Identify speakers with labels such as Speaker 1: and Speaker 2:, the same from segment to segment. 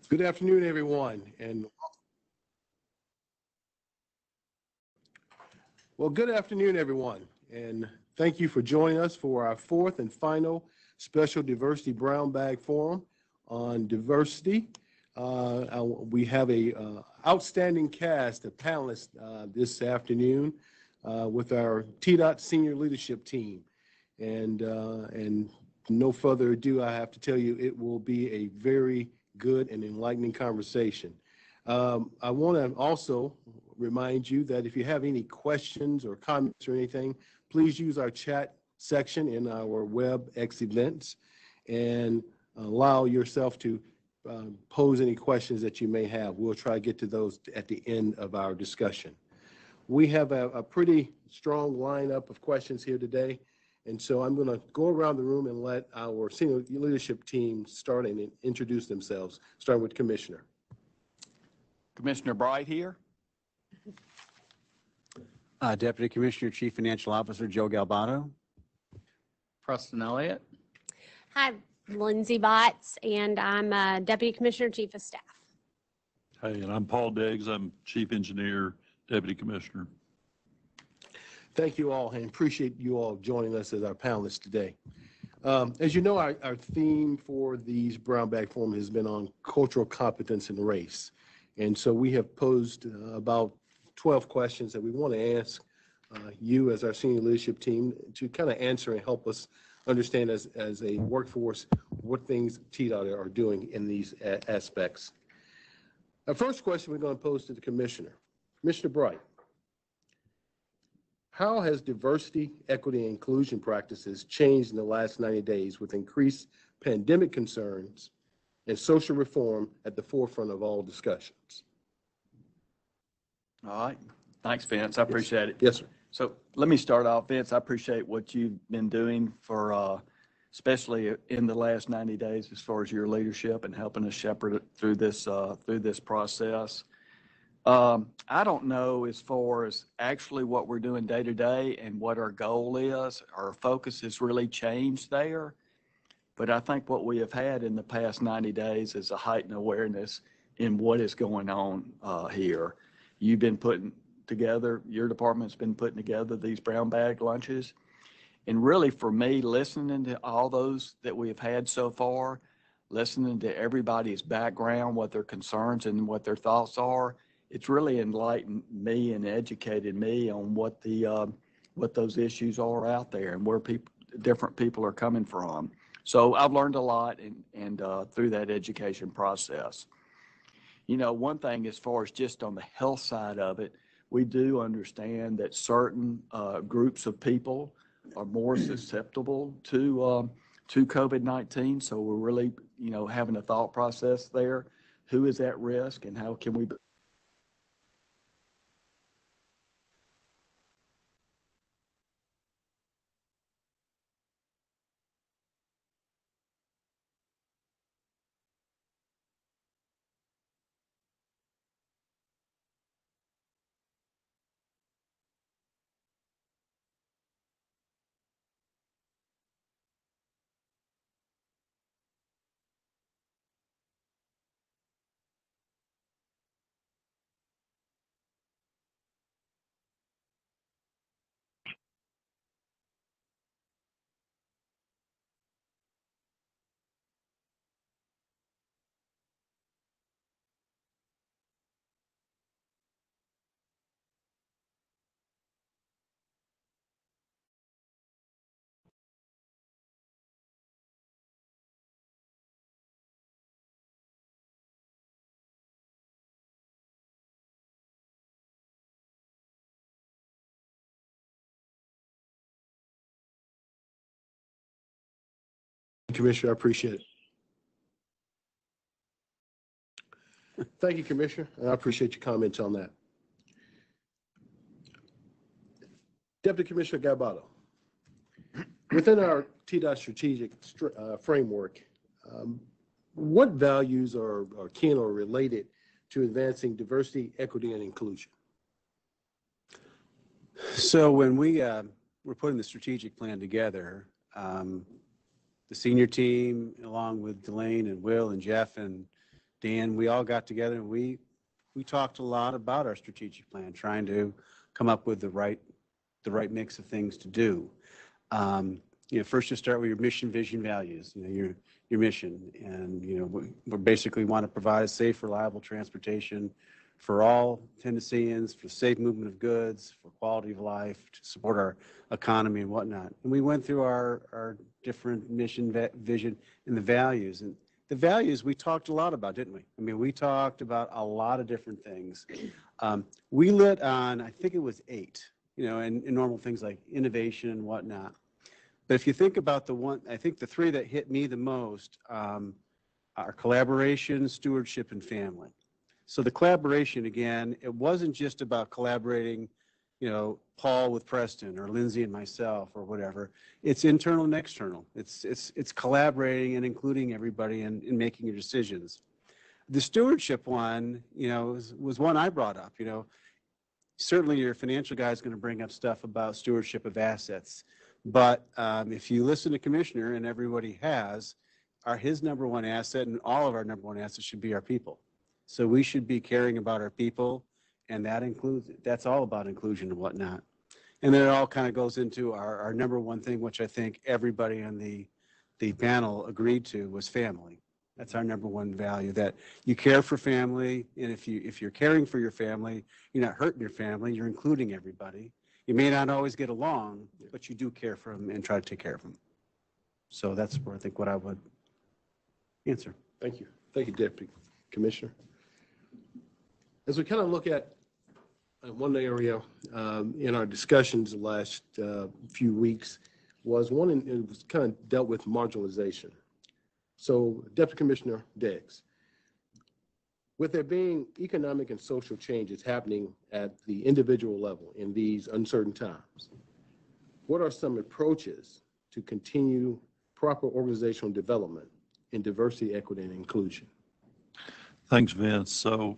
Speaker 1: Good afternoon, everyone, and thank you for joining us for our fourth and final special diversity brown bag forum on diversity. We have a outstanding cast of panelists this afternoon with our TDOT senior leadership team, and no further ado, I have to tell you it will be a very good and enlightening conversation. I want to also remind you that if you have any questions or comments or anything, please use our chat section in our WebEx events and allow yourself to pose any questions that you may have. We'll try to get to those at the end of our discussion. We have a pretty strong lineup of questions here today, and so I'm going to go around the room and let our senior leadership team start and introduce themselves, starting with Commissioner.
Speaker 2: Commissioner Bright here.
Speaker 3: Deputy Commissioner, Chief Financial Officer Joe Galbato.
Speaker 4: Preston Elliott.
Speaker 5: Hi, Lindsay Botts, and I'm Deputy Commissioner, Chief of Staff.
Speaker 6: Hey, and I'm Paul Diggs. I'm Chief Engineer, Deputy Commissioner.
Speaker 1: Thank you all, and appreciate you all joining us as our panelists today. As you know, our theme for these brown bag forum has been on cultural competence and race. And so we have posed about 12 questions that we want to ask you as our senior leadership team to kind of answer and help us understand as a workforce what things TDOT are doing in these aspects. Our first question we're going to pose to the Commissioner. Commissioner Bright, how has diversity, equity, and inclusion practices changed in the last 90 days with increased pandemic concerns and social reform at the forefront of all discussions?
Speaker 2: All right. Thanks, Vince. I appreciate it.
Speaker 1: Yes, sir.
Speaker 2: So let me start off, Vince. I appreciate what you've been doing for, especially in the last 90 days, as far as your leadership and helping us shepherd it through this process. I don't know as far as actually what we're doing day to day and what our goal is. Our focus has really changed there. But I think what we have had in the past 90 days is a heightened awareness in what is going on here. You've been putting together, your department's been putting together these brown bag lunches. And really for me, listening to all those that we've had so far, listening to everybody's background, what their concerns and what their thoughts are, it's really enlightened me and educated me on what those issues are out there and where different people are coming from. So I've learned a lot and through that education process. You know, one thing as far as just on the health side of it, we do understand that certain groups of people are more susceptible to COVID-19. So we're really, you know, having a thought process there. Who is at risk and how can we
Speaker 1: Commissioner, I appreciate it. Thank you, Commissioner, and I appreciate your comments on that. Deputy Commissioner Galbato, within our TDOT strategic framework, what values are kin or related to advancing diversity, equity, and inclusion?
Speaker 3: So when we were putting the strategic plan together, the senior team, along with Delane and Will and Jeff and Dan, we all got together and we talked a lot about our strategic plan, trying to come up with the right mix of things to do. First you start with your mission, vision, values, your mission. And, we basically want to provide safe, reliable transportation for all Tennesseans, for safe movement of goods, for quality of life, to support our economy and whatnot. And we went through our different mission, vision, and the values. And the values we talked a lot about, didn't we? I mean, we talked about a lot of different things. We lit on, I think it was 8, and normal things like innovation and whatnot. But if you think about I think the 3 that hit me the most are collaboration, stewardship, and family. So the collaboration, again, it wasn't just about collaborating, Paul with Preston or Lindsay and myself or whatever. It's internal and external. It's collaborating and including everybody in making your decisions. The stewardship one, was one I brought up. Certainly your financial guy is going to bring up stuff about stewardship of assets. But if you listen to Commissioner, and everybody has, his number one asset and all of our number one assets should be our people. So we should be caring about our people, and that's all about inclusion and whatnot. And then it all kind of goes into our number one thing, which I think everybody on the panel agreed to, was family. That's our number one value, that you care for family, and if you're caring for your family, you're not hurting your family, you're including everybody. You may not always get along, but you do care for them and try to take care of them. So that's where I think what I would answer.
Speaker 1: Thank you. Thank you, Deputy Commissioner. As we kind of look at one area in our discussions the last few weeks was one, it was kind of dealt with marginalization. So, Deputy Commissioner Deggs, with there being economic and social changes happening at the individual level in these uncertain times, what are some approaches to continue proper organizational development in diversity, equity, and inclusion?
Speaker 6: Thanks, Vince. So,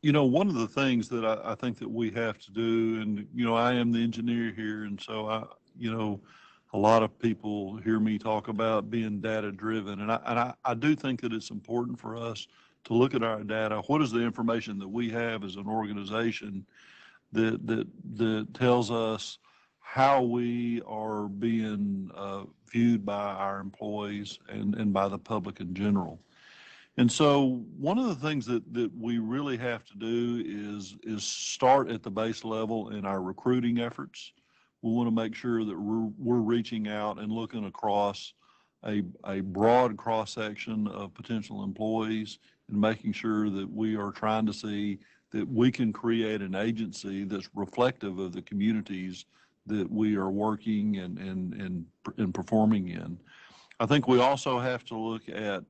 Speaker 6: one of the things that I think that we have to do, and, I am the engineer here, and so a lot of people hear me talk about being data driven. And I do think that it's important for us to look at our data. What is the information that we have as an organization that tells us how we are being viewed by our employees and by the public in general? And so one of the things that we really have to do is start at the base level in our recruiting efforts. We want to make sure that we're reaching out and looking across a broad cross-section of potential employees and making sure that we are trying to see that we can create an agency that's reflective of the communities that we are working and performing in. I think we also have to look at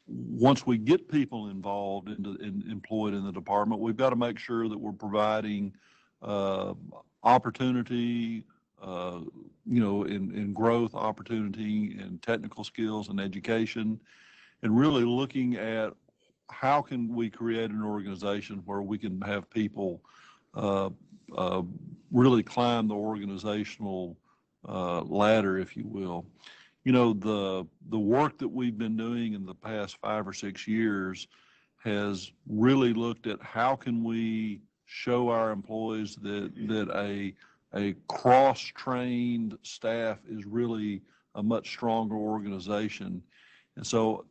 Speaker 6: once we get people involved and employed in the department, we've got to make sure that we're providing opportunity, in growth opportunity and technical skills and education, and really looking at how can we create an organization where we can have people really climb the organizational ladder, if you will. The work that we've been doing in the past 5 or 6 years has really looked at how can we show our employees that a cross-trained staff is really a much stronger organization. And so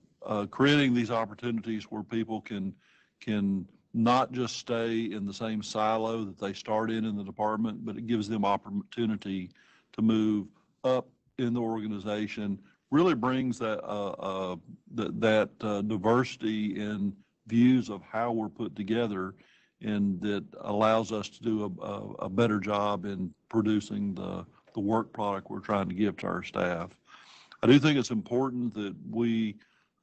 Speaker 6: creating these opportunities where people can not just stay in the same silo that they start in the department, but it gives them opportunity to move up in the organization, really brings that diversity in views of how we're put together, and that allows us to do a better job in producing the work product we're trying to give to our staff. I do think it's important that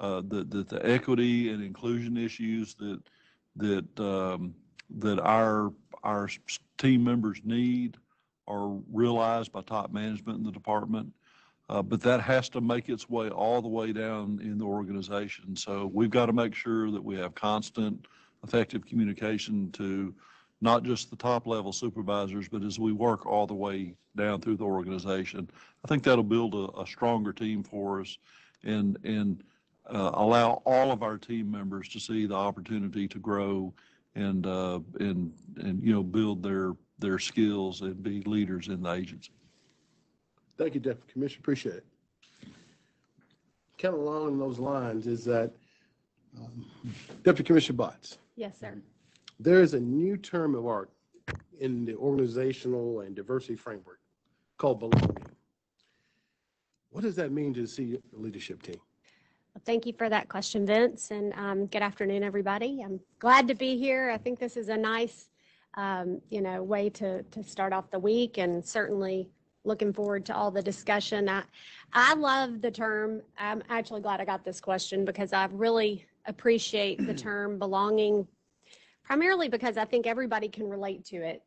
Speaker 6: that the equity and inclusion issues that our team members need are realized by top management in the department. But that has to make its way all the way down in the organization. So we've got to make sure that we have constant, effective communication to not just the top level supervisors, but as we work all the way down through the organization. I think that'll build a stronger team for us. And allow all of our team members to see the opportunity to grow and build their skills and be leaders in the agency.
Speaker 1: Thank you, Deputy Commissioner. Appreciate it. Kind of along those lines is that Deputy Commissioner Botts,
Speaker 5: Yes, sir.
Speaker 1: there is a new term of art in the organizational and diversity framework called belonging. What does that mean to the senior leadership team?
Speaker 5: Well, thank you for that question, Vince, and good afternoon, everybody. I'm glad to be here. I think this is a nice, way to start off the week, and certainly looking forward to all the discussion. I love the term. I'm actually glad I got this question because I really appreciate the term belonging, primarily because I think everybody can relate to it.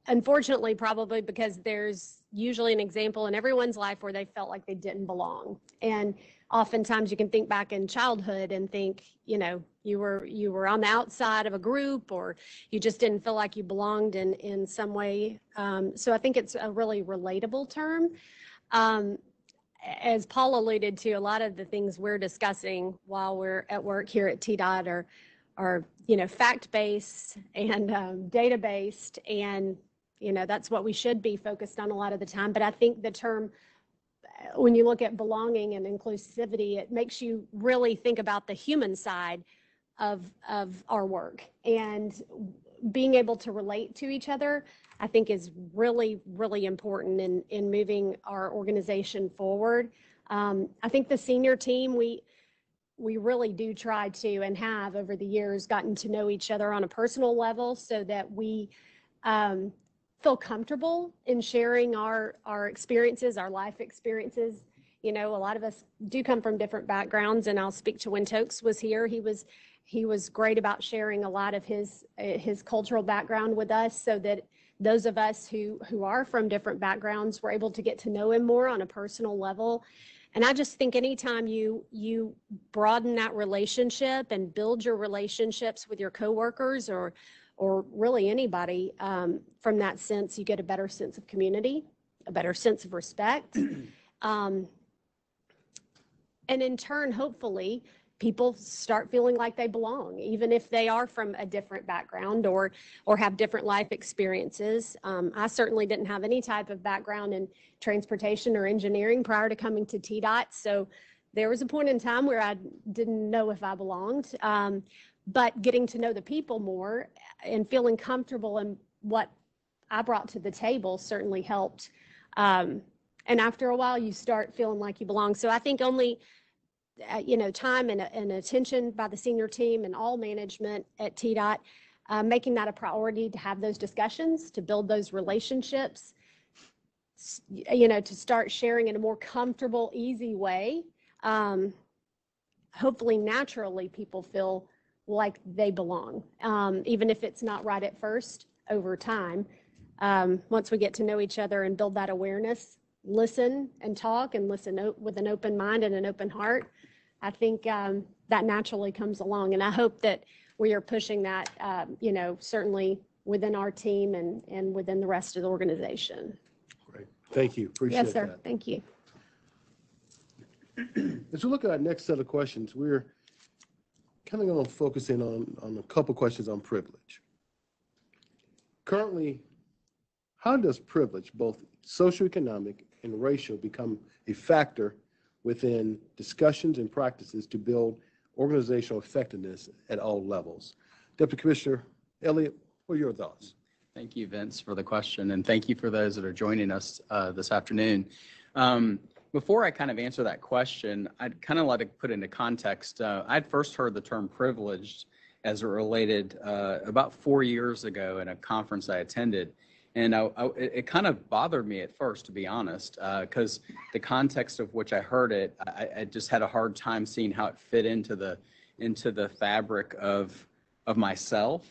Speaker 5: Unfortunately, probably because there's usually an example in everyone's life where they felt like they didn't belong. And oftentimes you can think back in childhood and think, you were on the outside of a group, or you just didn't feel like you belonged in some way. So I think it's a really relatable term. As Paul alluded to, a lot of the things we're discussing while we're at work here at TDOT are fact-based and data-based, and that's what we should be focused on a lot of the time. But I think the term, when you look at belonging and inclusivity, it makes you really think about the human side of our work, and being able to relate to each other, I think, is really, really important in moving our organization forward. I think the senior team, we really do try to, and have over the years, gotten to know each other on a personal level so that we feel comfortable in sharing our experiences, our life experiences. A lot of us do come from different backgrounds, and I'll speak to when Tokes was here. He was great about sharing a lot of his cultural background with us, so that those of us who are from different backgrounds were able to get to know him more on a personal level. And I just think anytime you broaden that relationship and build your relationships with your coworkers or really anybody, from that sense, you get a better sense of community, a better sense of respect. And in turn, hopefully, people start feeling like they belong, even if they are from a different background or have different life experiences. I certainly didn't have any type of background in transportation or engineering prior to coming to TDOT. So there was a point in time where I didn't know if I belonged. But getting to know the people more and feeling comfortable in what I brought to the table certainly helped. And after a while, you start feeling like you belong. So I think only, time and attention by the senior team and all management at TDOT, making that a priority to have those discussions, to build those relationships, to start sharing in a more comfortable, easy way. Hopefully, naturally, people feel like they belong, even if it's not right at first. Over time, once we get to know each other and build that awareness, listen and talk and listen with an open mind and an open heart, I think that naturally comes along. And I hope that we are pushing that, certainly within our team and within the rest of the organization.
Speaker 1: Great. Thank you. Appreciate that.
Speaker 5: Yes, sir. Thank you.
Speaker 1: As we look at our next set of questions, we're kind of going to focus in on a couple questions on privilege. Currently, how does privilege, both socioeconomic and racial, become a factor within discussions and practices to build organizational effectiveness at all levels? Deputy Commissioner Elliott, what are your thoughts?
Speaker 4: Thank you, Vince, for the question, and thank you for those that are joining us this afternoon. Before I kind of answer that question, I'd kind of like to put into context. I'd first heard the term privileged as it related about 4 years ago at a conference I attended. And it kind of bothered me at first, to be honest, because the context of which I heard it, I just had a hard time seeing how it fit into the fabric of myself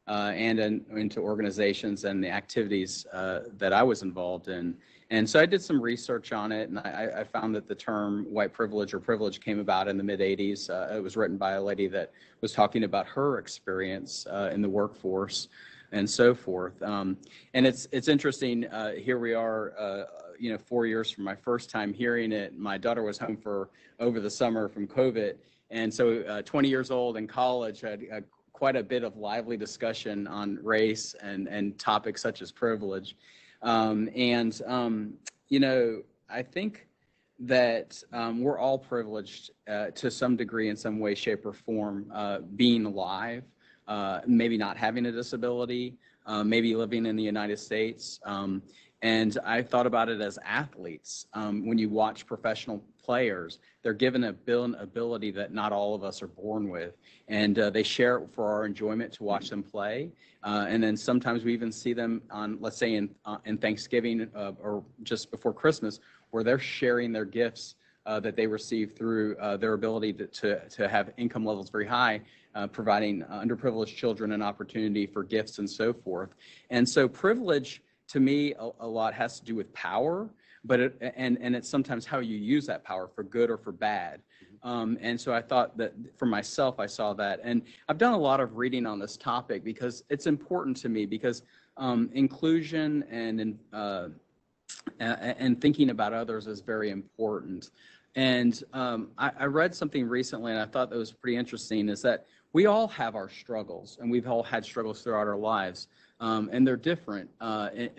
Speaker 4: and into organizations and the activities that I was involved in. And so I did some research on it, and I found that the term white privilege or privilege came about in the mid-'80s. It was written by a lady that was talking about her experience in the workforce. and so forth. And it's interesting. Here we are, 4 years from my first time hearing it. My daughter was home for over the summer from COVID, and so 20 years old in college, had quite a bit of lively discussion on race and topics such as privilege. I think that we're all privileged to some degree, in some way, shape, or form, being alive, maybe not having a disability, maybe living in the United States. And I thought about it as athletes. When you watch professional players, they're given a ability that not all of us are born with. And they share it for our enjoyment to watch them play. And then sometimes we even see them on, let's say, in Thanksgiving or just before Christmas, where they're sharing their gifts that they receive through their ability to have income levels very high, providing underprivileged children an opportunity for gifts and so forth. And so privilege, to me, a lot has to do with power, but it's sometimes how you use that power for good or for bad. And so I thought that for myself, I saw that. And I've done a lot of reading on this topic because it's important to me, because inclusion and thinking about others is very important. And I read something recently, and I thought that was pretty interesting, is that we all have our struggles, and we've all had struggles throughout our lives. And they're different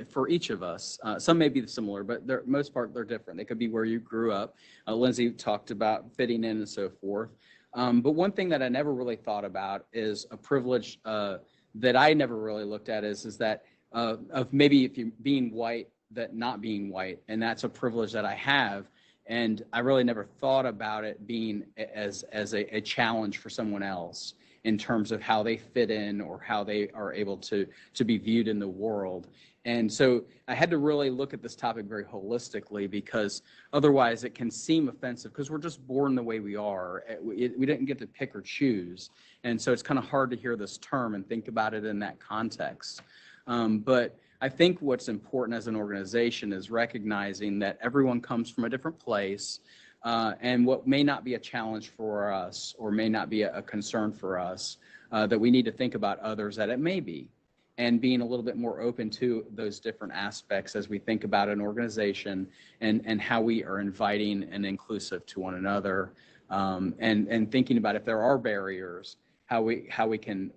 Speaker 4: for each of us. Some may be similar, but most part they're different. They could be where you grew up. Lindsay talked about fitting in and so forth. But one thing that I never really thought about is a privilege that I never really looked at is that of maybe if you being white, that not being white, and that's a privilege that I have. And I really never thought about it being as a challenge for someone else in terms of how they fit in or how they are able to be viewed in the world. And so I had to really look at this topic very holistically, because otherwise it can seem offensive, because we're just born the way we are. We didn't get to pick or choose. And so it's kind of hard to hear this term and think about it in that context. But I think what's important as an organization is recognizing that everyone comes from a different place, and what may not be a challenge for us or may not be a concern for us, that we need to think about others that it may be, and being a little bit more open to those different aspects as we think about an organization and how we are inviting and inclusive to one another, and thinking about if there are barriers, how we can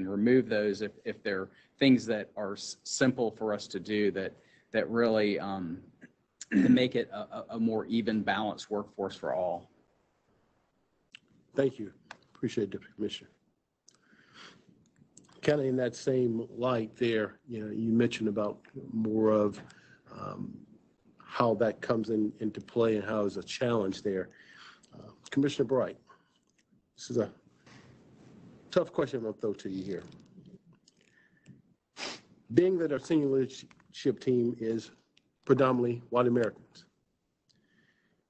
Speaker 4: remove those if they're things that are simple for us to do that really to make it a more even, balanced workforce for all.
Speaker 1: Thank you. Appreciate it, Commissioner. Kind of in that same light there, you mentioned about more of how that comes into play and how it's a challenge there. Commissioner Bright, this is a tough question I'm going to throw to you here. Being that our senior leadership team is predominantly white Americans,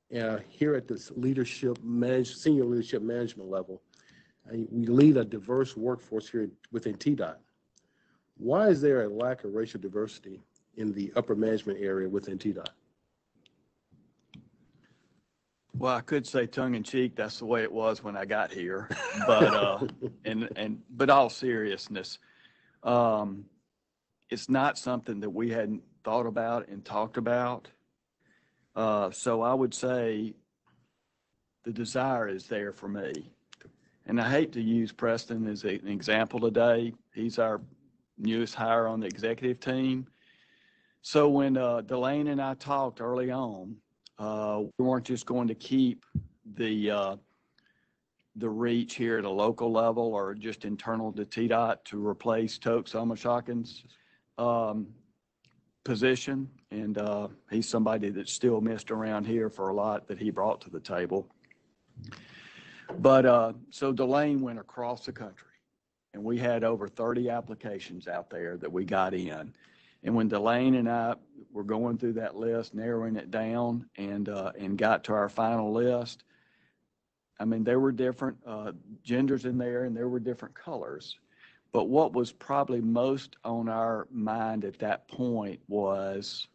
Speaker 1: here at this senior leadership management level, we lead a diverse workforce here within TDOT. Why is there a lack of racial diversity in the upper management area within TDOT?
Speaker 2: Well, I could say tongue in cheek, that's the way it was when I got here. But but all seriousness, it's not something that we hadn't thought about and talked about. So I would say the desire is there for me. And I hate to use Preston as an example today. He's our newest hire on the executive team. So when Delane and I talked early on, we weren't just going to keep the reach here at a local level or just internal to TDOT to replace Toke Somashawkin's position. And he's somebody that's still missed around here for a lot that he brought to the table. But so Delane went across the country, and we had over 30 applications out there that we got in. And when Delane and I were going through that list, narrowing it down, and got to our final list, I mean, there were different genders in there, and there were different colors. But what was probably most on our mind at that point was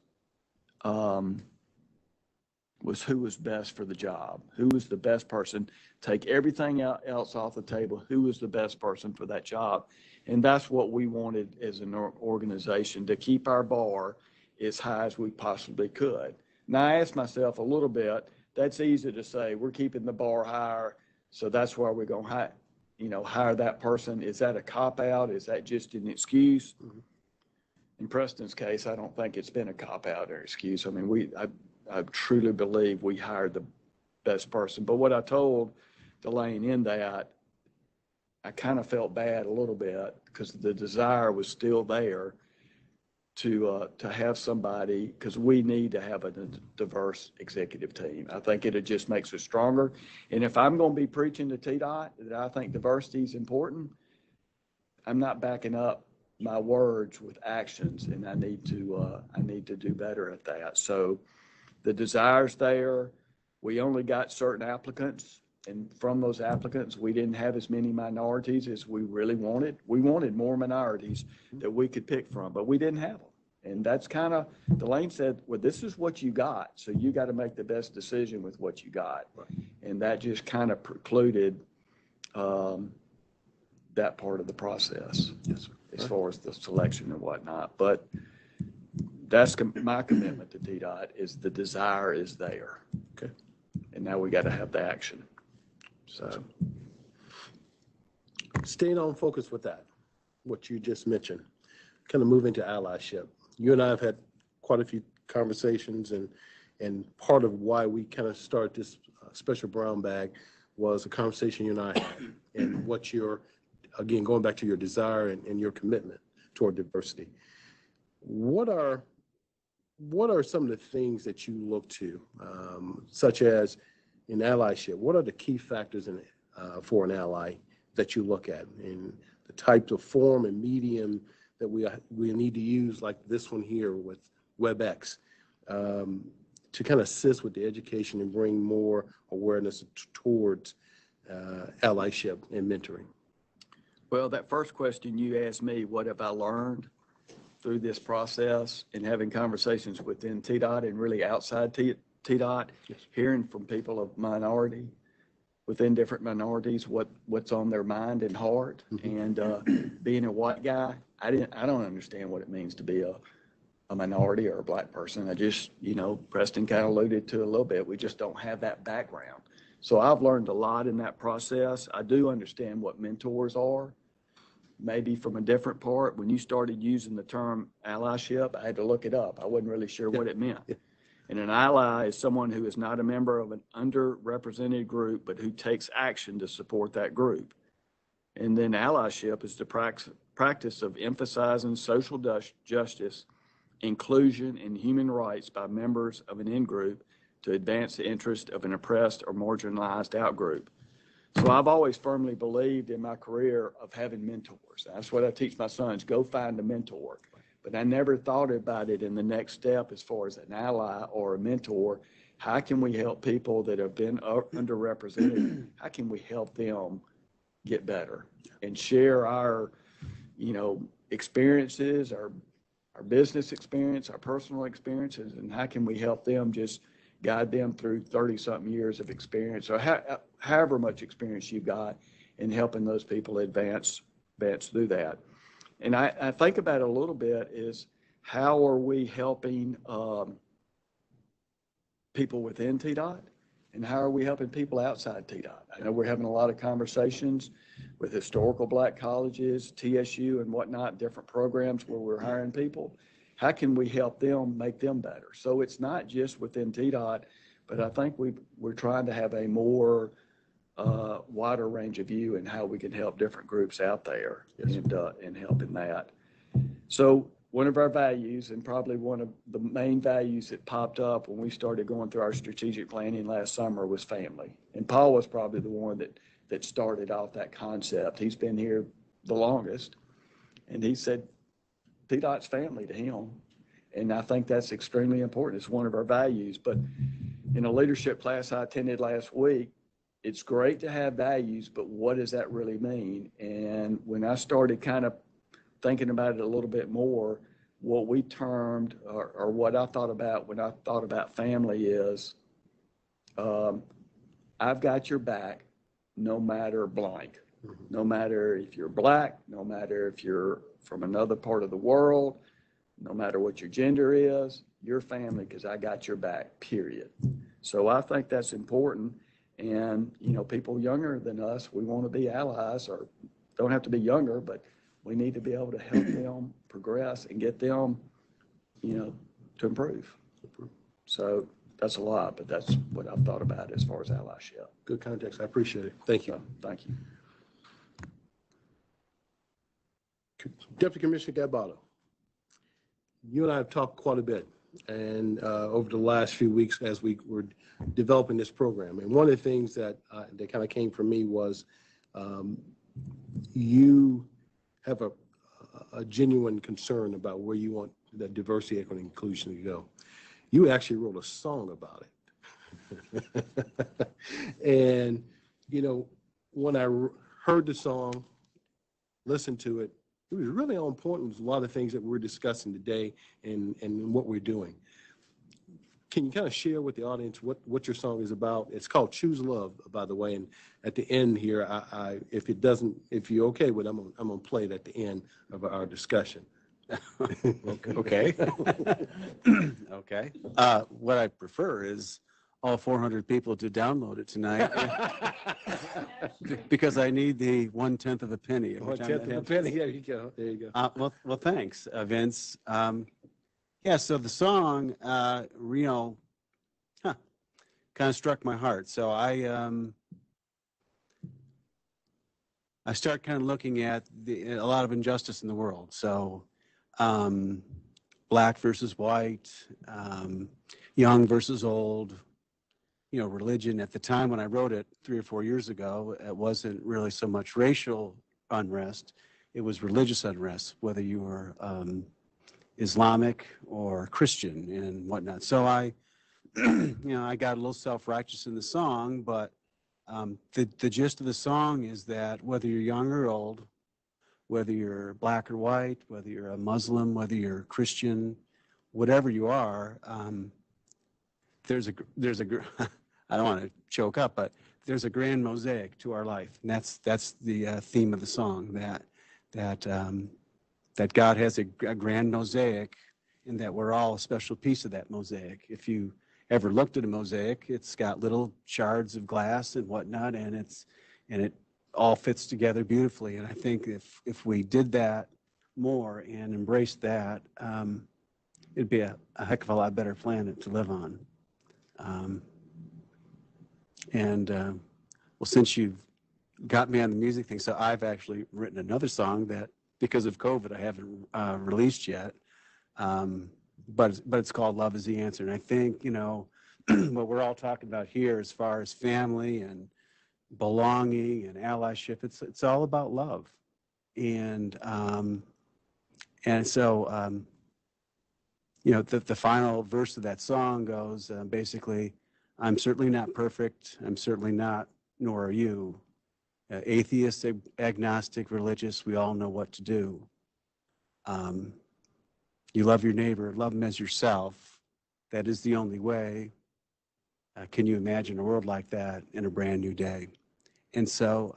Speaker 2: was who was best for the job, who was the best person, take everything else off the table, who was the best person for that job. And that's what we wanted as an organization, to keep our bar as high as we possibly could. Now, I asked myself a little bit, that's easy to say, we're keeping the bar higher, so that's why we're going to hire that person. Is that a cop-out? Is that just an excuse? Mm-hmm. In Preston's case, I don't think it's been a cop-out or excuse. I mean, I truly believe we hired the best person. But what I told Delane in that, I kind of felt bad a little bit because the desire was still there to have somebody, because we need to have a diverse executive team. I think it just makes us stronger. And if I'm going to be preaching to TDOT that I think diversity is important, I'm not backing up my words with actions, and I need to do better at that. So the desire's there. We only got certain applicants, and from those applicants, we didn't have as many minorities as we really wanted. We wanted more minorities that we could pick from, but we didn't have them. And that's kind of, Delane said, well, this is what you got, so you got to make the best decision with what you got. Right. And that just kind of precluded that part of the process. Yes, sir. As far as the selection and whatnot. But that's my commitment to TDOT, is the desire is there. Okay. And now we got to have the action. So
Speaker 1: staying on focus with that, what you just mentioned, kind of move into allyship. You and I have had quite a few conversations, and part of why we kind of start this special brown bag was a conversation you and I had, and what your, again, going back to your desire and your commitment toward diversity. What are some of the things that you look to, such as in allyship? What are the key factors for an ally that you look at, and the types of form and medium that we need to use, like this one here with WebEx, to kind of assist with the education and bring more awareness towards allyship and mentoring?
Speaker 2: Well, that first question you asked me, what have I learned through this process and having conversations within TDOT and really outside TDOT, yes, hearing from people of minority, within different minorities, what's on their mind and heart. Mm-hmm. And being a white guy, I don't understand what it means to be a minority or a black person. I just, Preston kind of alluded to a little bit, we just don't have that background. So I've learned a lot in that process. I do understand what mentors are, maybe from a different part. When you started using the term allyship, I had to look it up. I wasn't really sure what it meant. Yeah. And an ally is someone who is not a member of an underrepresented group, but who takes action to support that group. And then allyship is the practice of emphasizing social justice, inclusion, and human rights by members of an in-group to advance the interest of an oppressed or marginalized out-group. So I've always firmly believed in my career of having mentors. That's what I teach my sons, go find a mentor. But I never thought about it in the next step as far as an ally or a mentor. How can we help people that have been underrepresented? How can we help them get better and share our, experiences, our business experience, our personal experiences, and how can we help them, just guide them through 30-something years of experience, or however much experience you've got in helping those people advance through that. And I think about it a little bit is, how are we helping people within TDOT, and how are we helping people outside TDOT? I know we're having a lot of conversations with historical black colleges, TSU and whatnot, different programs where we're hiring people. How can we help them make them better? So it's not just within TDOT, but I think we're trying to have a more wider range of view in how we can help different groups out there. Yes. And help in that. So one of our values, and probably one of the main values that popped up when we started going through our strategic planning last summer, was family. And Paul was probably the one that started off that concept. He's been here the longest, and he said TDOT's family to him. And I think that's extremely important. It's one of our values. But in a leadership class I attended last week, it's great to have values, but what does that really mean? And when I started kind of thinking about it a little bit more, what we termed, or what I thought about when I thought about family, is I've got your back no matter blank. No matter if you're black, no matter if you're from another part of the world, no matter what your gender is, your family, because I got your back, period. So I think that's important. And, you know, people younger than us, we want to be allies, or don't have to be younger, but we need to be able to help them progress and get them, you know, to improve. So that's a lot, but that's what I've thought about as far as allyship.
Speaker 1: Good context. I appreciate it. Thank you.
Speaker 2: So, thank you.
Speaker 1: Deputy Commissioner Gabbado, you and I have talked quite a bit, and over the last few weeks as we were developing this program. And one of the things that kind of came from me was you have a genuine concern about where you want the diversity, equity, and inclusion to go. You actually wrote a song about it. And, you know, when I heard the song, listened to it, it was really on point with a lot of things that we're discussing today and what we're doing. Can you kind of share with the audience what your song is about? It's called Choose Love, by the way. And at the end here, if you're okay with it, I'm going to play it at the end of our discussion.
Speaker 3: Okay. Okay. What I prefer is all 400 people to download it tonight because I need the 1/10 of a penny.
Speaker 1: 1/10 of a penny. There you go. There you go.
Speaker 3: Well, thanks, Vince. Yeah, so the song, you know, kind of struck my heart. So I start kind of looking at a lot of injustice in the world. So black versus white, young versus old, you know, religion. At the time when I wrote it 3 or 4 years ago, it wasn't really so much racial unrest. It was religious unrest, whether you were Islamic or Christian and whatnot. So I, you know, I got a little self-righteous in the song, but the gist of the song is that whether you're young or old, whether you're black or white, whether you're a Muslim, whether you're Christian, whatever you are, there's a I don't want to choke up, but there's a grand mosaic to our life, and that's the theme of the song, that God has a grand mosaic, and that we're all a special piece of that mosaic. If you ever looked at a mosaic, it's got little shards of glass and whatnot, and it all fits together beautifully. And I think if we did that more and embraced that, it'd be a heck of a lot better planet to live on. Well, since you've got me on the music thing, so I've actually written another song that, because of COVID, I haven't released yet, but it's called Love is the Answer. And I think, you know, what we're all talking about here as far as family and belonging and allyship, it's all about love. And so, you know, the final verse of that song goes basically, I'm certainly not perfect. I'm certainly not, nor are you. Atheist, agnostic, religious, we all know what to do. You love your neighbor, love him as yourself. That is the only way. Can you imagine a world like that in a brand new day? And so,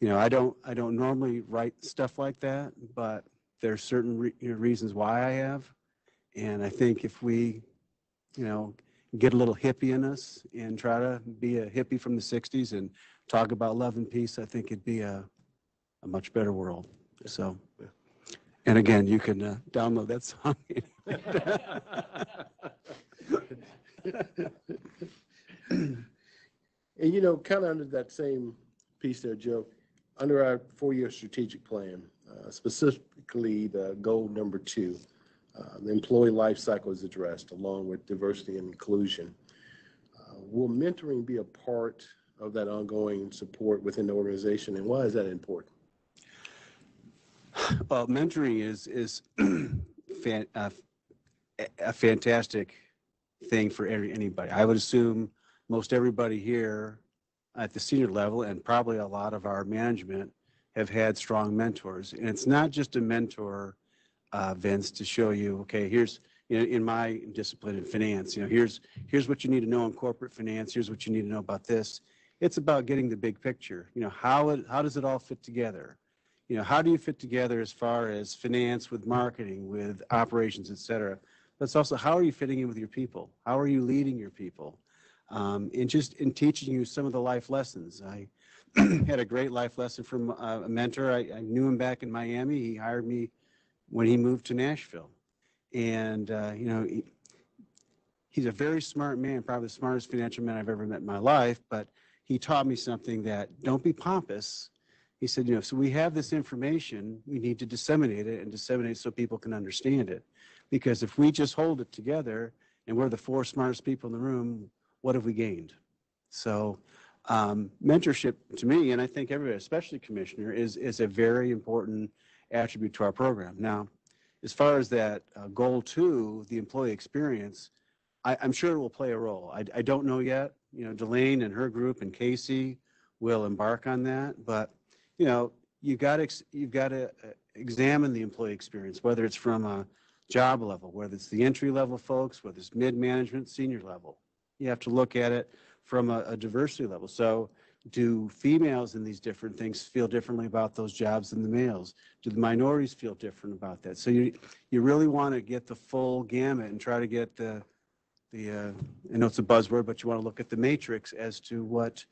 Speaker 3: you know, I don't normally write stuff like that, but there are certain reasons why I have. And I think if we, you know, get a little hippie in us and try to be a hippie from the 60s and talk about love and peace, I think it'd be a much better world. So, and again, you can download that song.
Speaker 1: And, you know, kind of under that same piece there, Joe, under our 4-year strategic plan, specifically the goal number 2, the employee life cycle is addressed along with diversity and inclusion. Will mentoring be a part of that ongoing support within the organization, and why is that important?
Speaker 3: Well, mentoring is a fantastic thing for anybody. I would assume most everybody here at the senior level, and probably a lot of our management, have had strong mentors. And it's not just a mentor, Vince, to show you, okay, here's in my discipline in finance, here's what you need to know in corporate finance. Here's what you need to know about this. It's about getting the big picture. How does it all fit together? How do you fit together as far as finance with marketing, with operations, et cetera? But it's also, how are you fitting in with your people? How are you leading your people? And just in teaching you some of the life lessons. I had a great life lesson from a mentor. I knew him back in Miami. He hired me when he moved to Nashville. And, he's a very smart man, probably the smartest financial man I've ever met in my life. But he taught me something that don't be pompous. He said, so we have this information, we need to disseminate it and disseminate it so people can understand it. Because if we just hold it together and we're the four smartest people in the room, what have we gained? So mentorship to me, and I think everybody, especially Commissioner, is a very important attribute to our program. Now, as far as that goal 2, the employee experience, I'm sure it will play a role. I don't know yet. Delane and her group and Casey will embark on that, but you've got to examine the employee experience, whether it's from a job level, whether it's the entry level folks, whether it's mid-management, senior level. You have to look at it from a diversity level. So do females in these different things feel differently about those jobs than the males? Do the minorities feel different about that? So you really want to get the full gamut and try to get I know it's a buzzword, but you want to look at the matrix as to what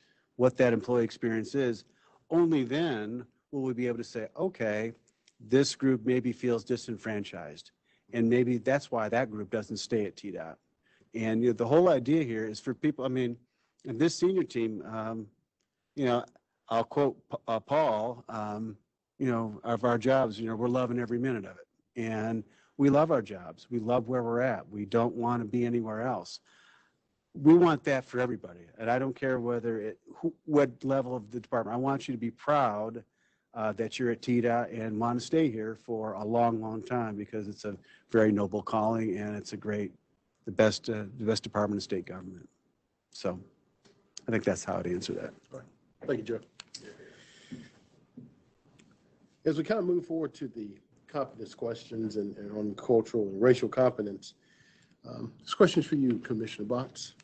Speaker 3: that employee experience is. Only then will we be able to say, okay, this group maybe feels disenfranchised, and maybe that's why that group doesn't stay at TDOT. And the whole idea here is for people, and this senior team, I'll quote Paul, of our jobs, we're loving every minute of it. And we love our jobs. We love where we're at. We don't want to be anywhere else. We want that for everybody. And I don't care what level of the department. I want you to be proud that you're at TDOT and want to stay here for a long, long time, because it's a very noble calling and it's the best department of state government. So I think that's how I'd answer that.
Speaker 1: All right. Thank you, Joe. As we kind of move forward to the competence questions and on cultural and racial competence, this question is for you, Commissioner Botts.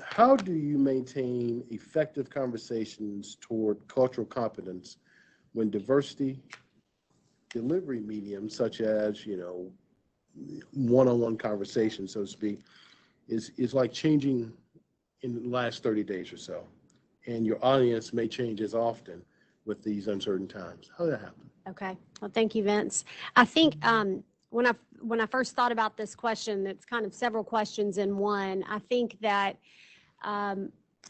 Speaker 1: How do you maintain effective conversations toward cultural competence when diversity delivery mediums, such as, one-on-one conversation, so to speak, is like changing in the last 30 days or so, and your audience may change as often with these uncertain times? How did that happen?
Speaker 5: Okay. Well, thank you, Vince. I think when I first thought about this question, it's kind of several questions in one. I think that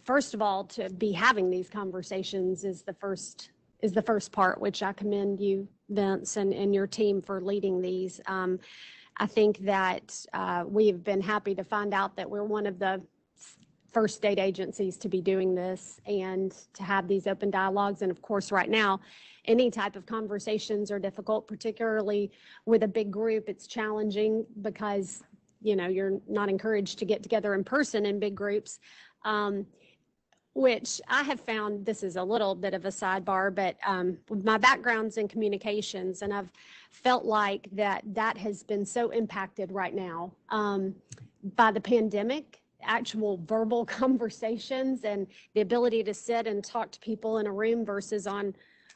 Speaker 5: first of all, to be having these conversations is the first part, which I commend you, Vince, and your team for leading these. I think that we've been happy to find out that we're one of the first state agencies to be doing this and to have these open dialogues. And of course, right now, any type of conversations are difficult, particularly with a big group. It's challenging because, you're not encouraged to get together in person in big groups, which I have found, this is a little bit of a sidebar, but with my background's in communications, and I've felt like that has been so impacted right now by the pandemic. Actual verbal conversations and the ability to sit and talk to people in a room versus on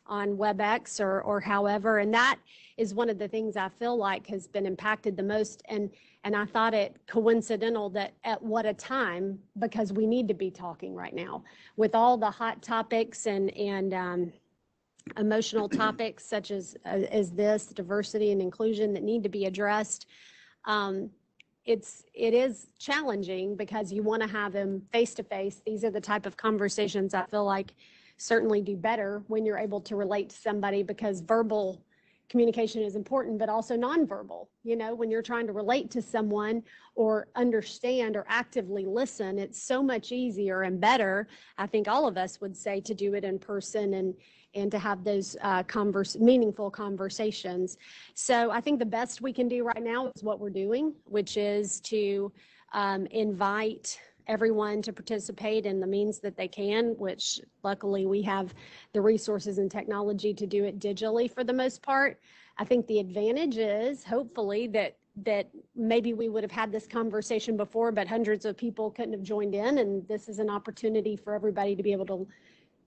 Speaker 5: WebEx or however. And that is one of the things I feel like has been impacted the most. And I thought it coincidental that at what a time, because we need to be talking right now with all the hot topics and emotional topics such as this, diversity and inclusion, that need to be addressed. It is challenging because you want to have them face to face. These are the type of conversations I feel like certainly do better when you're able to relate to somebody, because verbal communication is important, but also nonverbal. When you're trying to relate to someone or understand or actively listen, it's so much easier and better, I think all of us would say, to do it in person and to have those meaningful conversations. So I think the best we can do right now is what we're doing, which is to invite everyone to participate in the means that they can, which luckily we have the resources and technology to do it digitally for the most part. I think the advantage is hopefully that maybe we would have had this conversation before, but hundreds of people couldn't have joined in. And this is an opportunity for everybody to be able to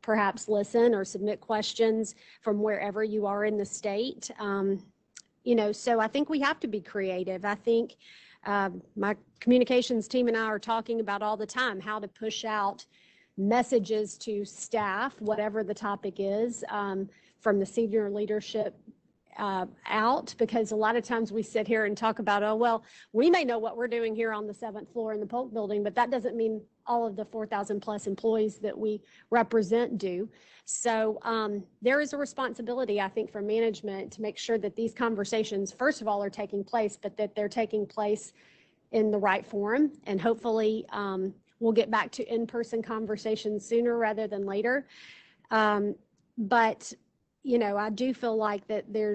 Speaker 5: perhaps listen or submit questions from wherever you are in the state. So I think we have to be creative. I think my communications team and I are talking about all the time how to push out messages to staff, whatever the topic is, from the senior leadership out, because a lot of times we sit here and talk about, oh, well, we may know what we're doing here on the 7th floor in the Polk building, but that doesn't mean all of the 4,000 plus employees that we represent do. So there is a responsibility, I think, for management to make sure that these conversations, first of all, are taking place, but that they're taking place in the right forum. And hopefully we'll get back to in-person conversations sooner rather than later. But I do feel like that there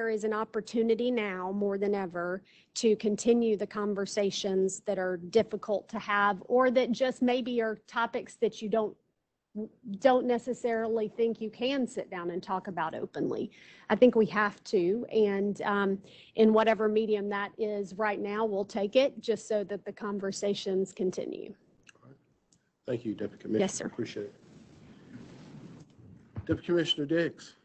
Speaker 5: is an opportunity now more than ever to continue the conversations that are difficult to have, or that just maybe are topics that you don't necessarily think you can sit down and talk about openly. I think we have to, and in whatever medium that is right now, we'll take it just so that the conversations continue.
Speaker 1: Thank you, Deputy Commissioner.
Speaker 5: Yes, sir.
Speaker 1: Appreciate it. Deputy Commissioner Diggs,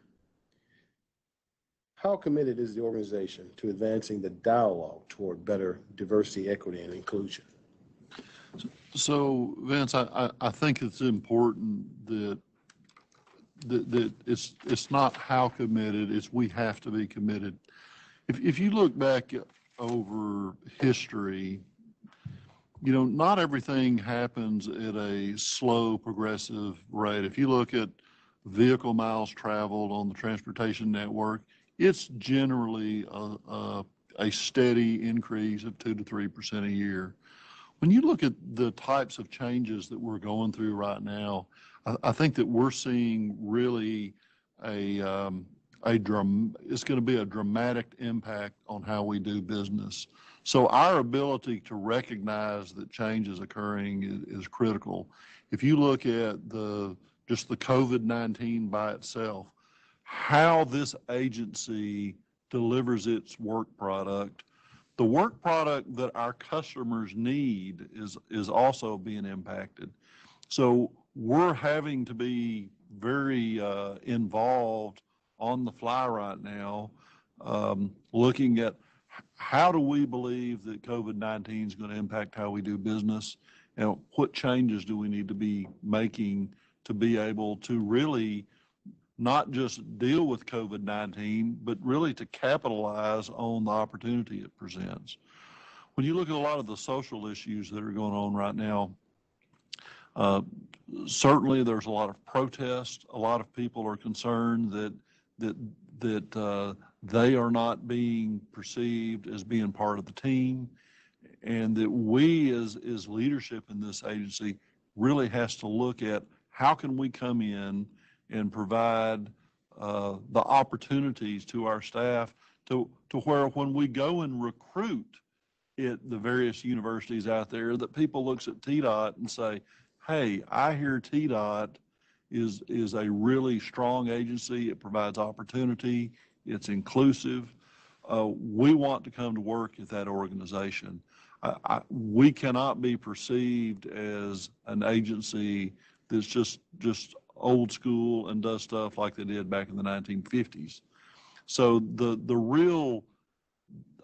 Speaker 1: how committed is the organization to advancing the dialogue toward better diversity, equity, and inclusion?
Speaker 6: So, Vince, I think it's important that it's not how committed, it's we have to be committed. If you look back over history, not everything happens at a slow, progressive rate. If you look at vehicle miles traveled on the transportation network, it's generally a steady increase of 2 to 3% a year. When you look at the types of changes that we're going through right now, I think that we're seeing really it's going to be a dramatic impact on how we do business. So our ability to recognize that change is occurring is critical. If you look at just the COVID-19 by itself, how this agency delivers its work product, the work product that our customers need is also being impacted. So we're having to be very involved on the fly right now, looking at how do we believe that COVID-19 is going to impact how we do business, and what changes do we need to be making to be able to really not just deal with COVID-19, but really to capitalize on the opportunity it presents. When you look at a lot of the social issues that are going on right now, certainly there's a lot of protest. A lot of people are concerned that they are not being perceived as being part of the team, and that we as leadership in this agency really has to look at how can we come in and provide the opportunities to our staff to where when we go and recruit at the various universities out there, that people looks at TDOT and say, hey, I hear TDOT is a really strong agency. It provides opportunity. It's inclusive. We want to come to work at that organization. We cannot be perceived as an agency that's just old school and does stuff like they did back in the 1950s. So the real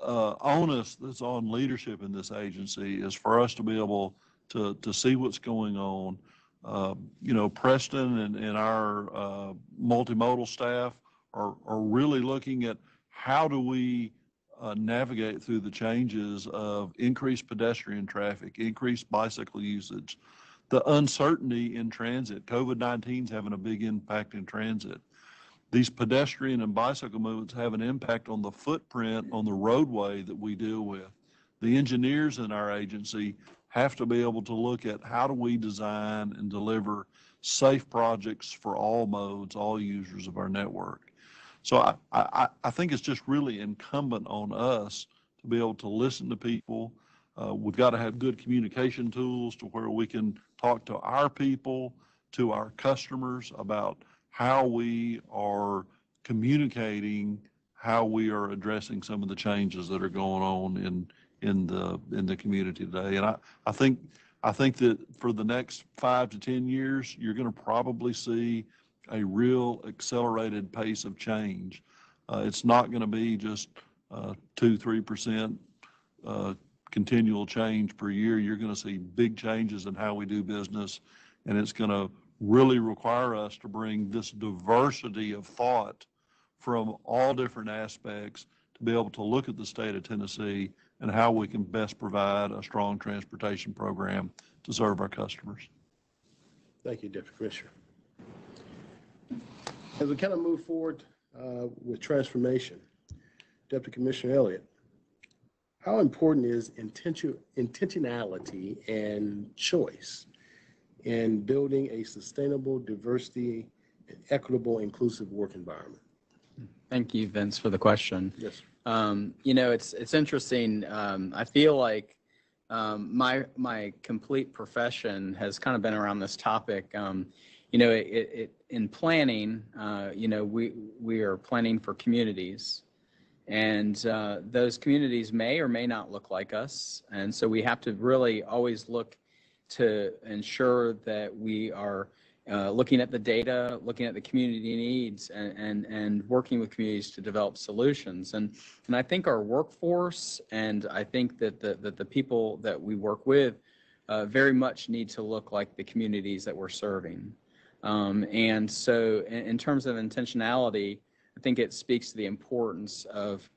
Speaker 6: onus that's on leadership in this agency is for us to be able to see what's going on. Preston and our multimodal staff are really looking at how do we navigate through the changes of increased pedestrian traffic, increased bicycle usage, the uncertainty in transit. COVID-19 is having a big impact in transit. These pedestrian and bicycle movements have an impact on the footprint on the roadway that we deal with. The engineers in our agency have to be able to look at how do we design and deliver safe projects for all modes, all users of our network. So I think it's just really incumbent on us to be able to listen to people. We've got to have good communication tools to where we can talk to our people, to our customers about how we are communicating how we are addressing some of the changes that are going on in the community today. And I think that for the next 5 to 10 years, you're going to probably see a real accelerated pace of change. It's not going to be just 2-3% continual change per year. You're going to see big changes in how we do business, and it's going to really require us to bring this diversity of thought from all different aspects to be able to look at the state of Tennessee and how we can best provide a strong transportation program to serve our customers.
Speaker 1: Thank you, Deputy Commissioner. As we kind of move forward with transformation, Deputy Commissioner Elliott, how important is intentionality and choice in building a sustainable, diversity, and equitable, inclusive work environment?
Speaker 4: Thank you, Vince, for the question.
Speaker 1: Yes.
Speaker 4: It's interesting. I feel like my complete profession has kind of been around this topic. In planning, we are planning for communities, and those communities may or may not look like us, and so we have to really always look to ensure that we are looking at the data, looking at the community needs, and working with communities to develop solutions. And I think our workforce, and I think that the people that we work with very much need to look like the communities that we're serving. And so in terms of intentionality, I think it speaks to the importance of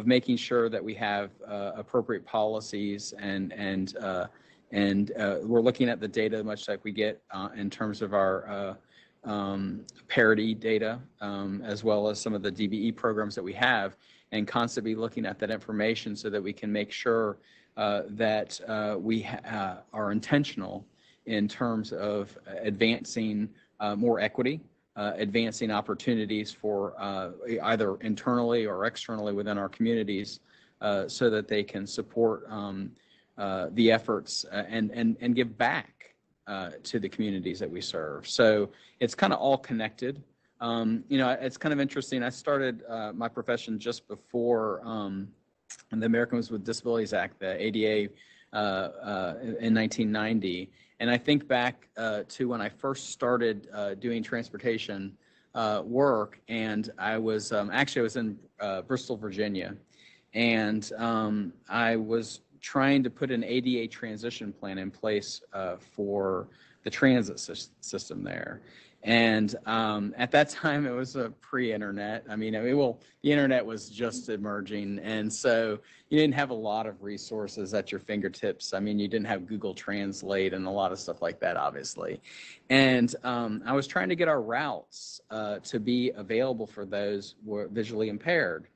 Speaker 4: making sure that we have appropriate policies and we're looking at the data much like we get in terms of our parity data, as well as some of the DBE programs that we have, and constantly looking at that information so that we can make sure that we are intentional in terms of advancing more equity, advancing opportunities for either internally or externally within our communities so that they can support the efforts and give back to the communities that we serve. So it's kind of all connected. It's kind of interesting. I started my profession just before the Americans with Disabilities Act, the ADA, in 1990. And I think back to when I first started doing transportation work, and I was I was in Bristol, Virginia, and I was trying to put an ADA transition plan in place for the transit system there. And at that time, it was a pre-internet. The internet was just emerging. And so you didn't have a lot of resources at your fingertips. You didn't have Google Translate and a lot of stuff like that, obviously. And I was trying to get our routes to be available for those who were visually impaired.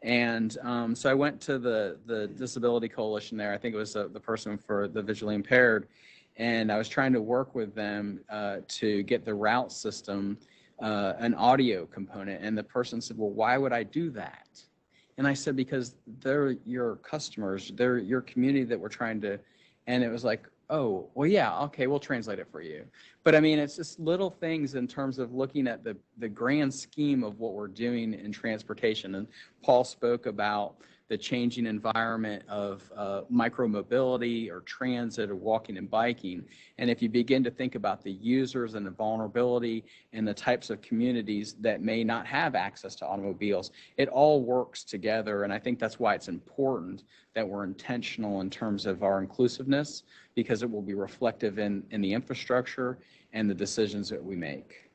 Speaker 4: And so I went to the Disability Coalition there. I think it was the person for the visually impaired. And I was trying to work with them to get the route system an audio component. And the person said, well, why would I do that? And I said, because they're your customers, they're your community that we're trying to, and it was like, oh, well, yeah, okay, we'll translate it for you. But it's just little things in terms of looking at the grand scheme of what we're doing in transportation. And Paul spoke about the changing environment of micromobility or transit or walking and biking. And if you begin to think about the users and the vulnerability and the types of communities that may not have access to automobiles, it all works together. And I think that's why it's important that we're intentional in terms of our inclusiveness, because it will be reflective in the infrastructure and the decisions that we make.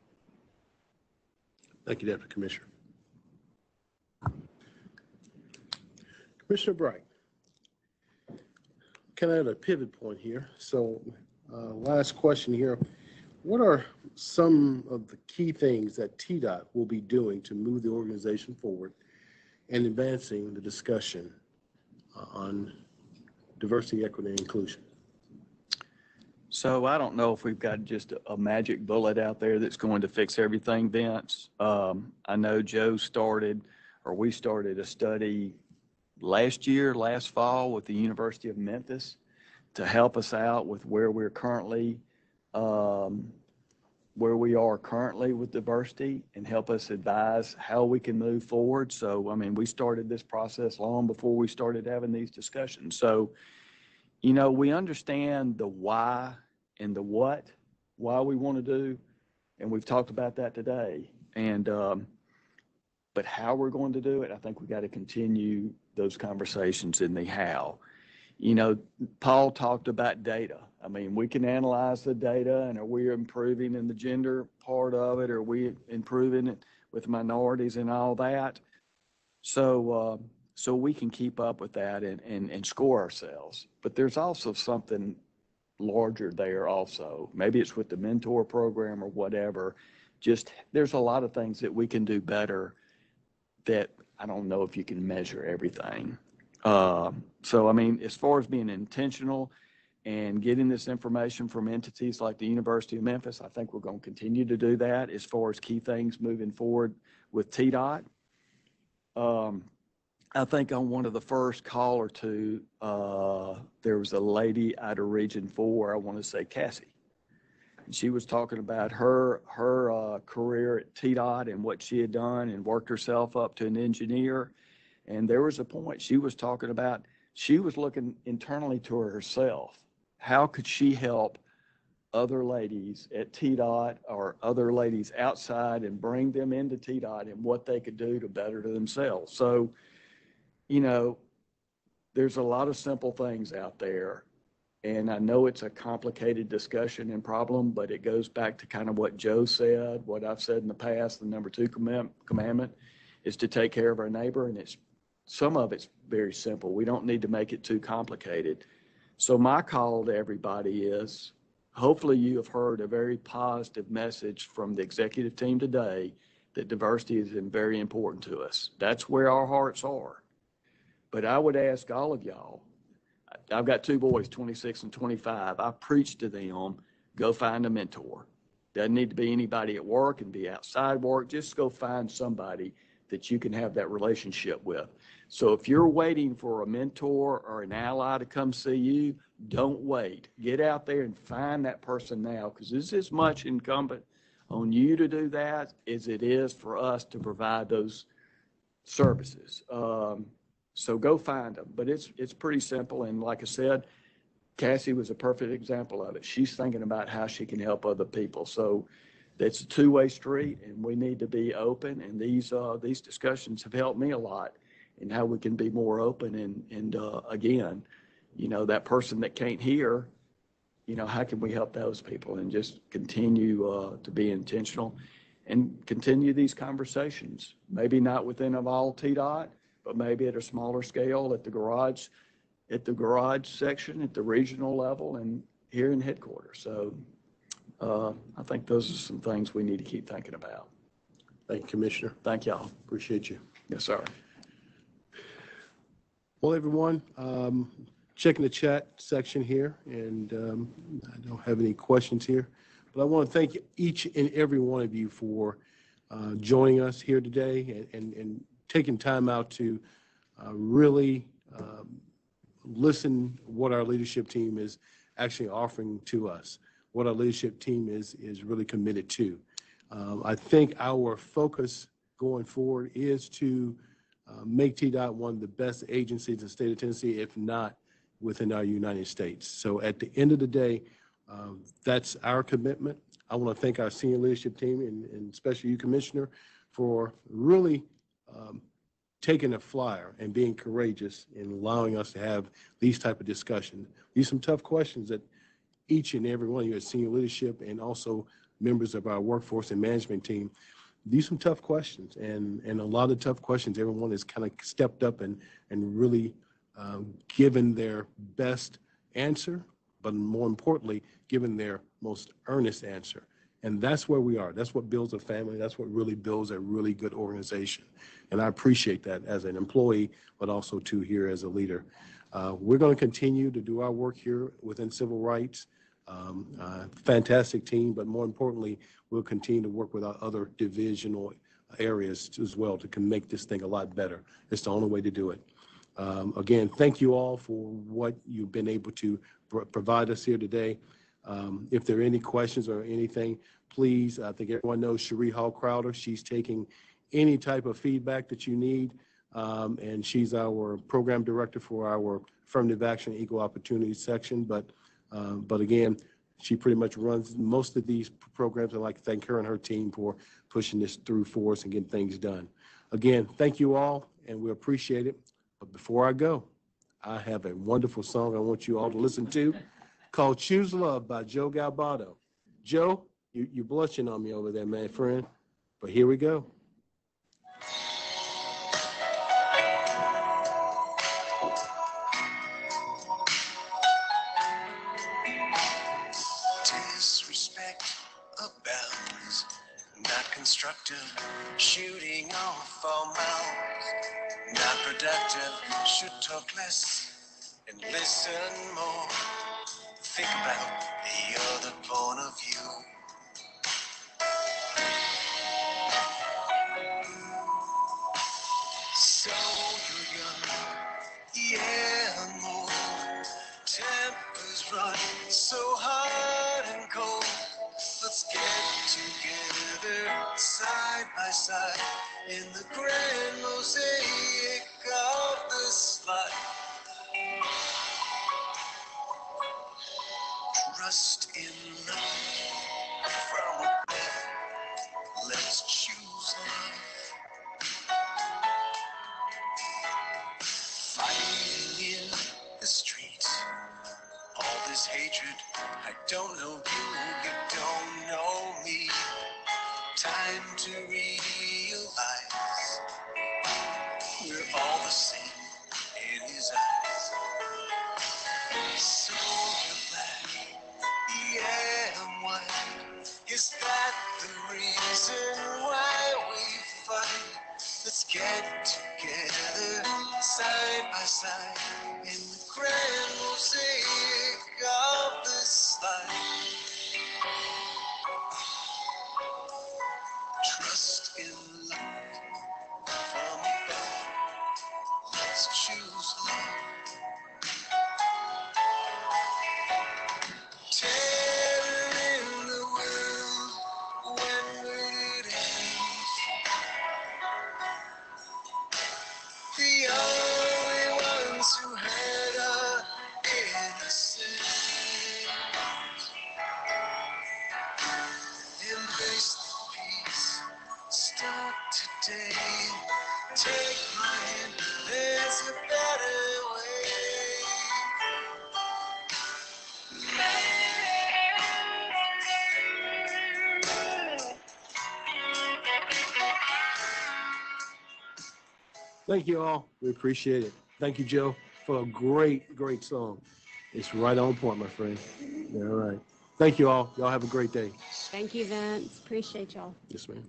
Speaker 1: Thank you, Deputy Commissioner. Commissioner Bright, kind of at a pivot point here. So last question here. What are some of the key things that TDOT will be doing to move the organization forward and advancing the discussion on diversity, equity, and inclusion?
Speaker 2: So I don't know if we've got just a magic bullet out there that's going to fix everything, Vince. I know we started a study last fall with the University of Memphis to help us out with where we're currently where we are currently with diversity and help us advise how we can move forward. So, I mean, we started this process long before we started having these discussions. So, you know, we understand the why and the what, why we want to do, and we've talked about that today. And, but how we're going to do it, I think we got to continue those conversations in the how. You know, Paul talked about data. I mean, we can analyze the data, and are we improving in the gender part of it? Are we improving it with minorities and all that? So, so we can keep up with that and score ourselves. But there's also something larger there also. Maybe it's with the mentor program or whatever. Just there's a lot of things that we can do better that I don't know if you can measure everything. So, I mean, as far as being intentional and getting this information from entities like the University of Memphis, I think we're going to continue to do that as far as key things moving forward with TDOT. I think on one of the first call or two, there was a lady out of Region 4, I want to say Cassie. And she was talking about her career at TDOT and what she had done and worked herself up to an engineer. And there was a point she was talking about, she was looking internally to herself. How could she help other ladies at TDOT or other ladies outside and bring them into TDOT and what they could do to better themselves? So, you know, there's a lot of simple things out there. And I know it's a complicated discussion and problem, but it goes back to kind of what Joe said, what I've said in the past, the number 2 commandment is to take care of our neighbor. And some of it's very simple. We don't need to make it too complicated. So my call to everybody is, hopefully you have heard a very positive message from the executive team today that diversity is very important to us. That's where our hearts are. But I would ask all of y'all, I've got 2 boys, 26 and 25. I preach to them, go find a mentor. Doesn't need to be anybody at work and be outside work. Just go find somebody that you can have that relationship with. So if you're waiting for a mentor or an ally to come see you, don't wait. Get out there and find that person now, because it's as much incumbent on you to do that as it is for us to provide those services. So go find them. But it's pretty simple. And like I said, Cassie was a perfect example of it. She's thinking about how she can help other people. So it's a two-way street, and we need to be open. And these discussions have helped me a lot in how we can be more open. And again, you know, that person that can't hear, you know, how can we help those people? And just continue to be intentional and continue these conversations. Maybe not within of all TDOT, but maybe at a smaller scale at the garage section, at the regional level, and here in headquarters. So I think those are some things we need to keep thinking about.
Speaker 1: Thank you, Commissioner.
Speaker 2: Thank y'all.
Speaker 1: Appreciate you.
Speaker 2: Yes, sir.
Speaker 1: Well, everyone, checking the chat section here, and I don't have any questions here, but I want to thank each and every one of you for joining us here today and taking time out to really listen what our leadership team is actually offering to us, what our leadership team is really committed to. I think our focus going forward is to make TDOT one of the best agencies in the state of Tennessee, if not within our United States. So at the end of the day, that's our commitment. I want to thank our senior leadership team and especially you, Commissioner, for really taking a flyer and being courageous and allowing us to have these type of discussions. These are some tough questions that each and every one of you as senior leadership and also members of our workforce and management team, these are some tough questions, and a lot of tough questions. Everyone has kind of stepped up and really given their best answer, but more importantly, given their most earnest answer. And that's where we are. That's what builds a family. That's what really builds a really good organization. And I appreciate that as an employee, but also too here as a leader. We're going to continue to do our work here within civil rights. Fantastic team, but more importantly, we'll continue to work with our other divisional areas as well to make this thing a lot better. It's the only way to do it. Again, thank you all for what you've been able to provide us here today. If there are any questions or anything, please, I think everyone knows Cherie Hall Crowder. She's taking any type of feedback that you need, and she's our program director for our affirmative action equal opportunity section. But again, she pretty much runs most of these programs. I'd like to thank her and her team for pushing this through for us and getting things done. Again, thank you all, and we appreciate it. But before I go, I have a wonderful song I want you all to listen to called Choose Love by Joe Galbato. Joe, you're blushing on me over there, man, friend. But here we go.
Speaker 7: Disrespect abounds, not constructive, shooting off all mouths, not productive, should talk less and listen more. Think about the other point of view. So you're young, yeah, more. Tempers run so hot and cold. Let's get together side by side in the grand mosaic of this life. Trust in love from above. Let's choose love. Fighting in the streets, all this hatred. I don't know you, you don't know me. Time to realize we're all the same in his eyes. So you're black, yeah, I'm white. Is that the reason why we fight? Let's get together side by side in the grand mosaic of this life. Trust in love from above. Let's choose love. Telling the world, when will it end? The only ones who hurt are innocent. Embrace the peace, start today. Take my hand, there's a better way.
Speaker 1: Thank you all. We appreciate it. Thank you, Joe, for a great, great song. It's right on point, my friend. All right. Thank you all. Y'all have a great day.
Speaker 5: Thank you, Vince. Appreciate y'all.
Speaker 1: Yes, ma'am.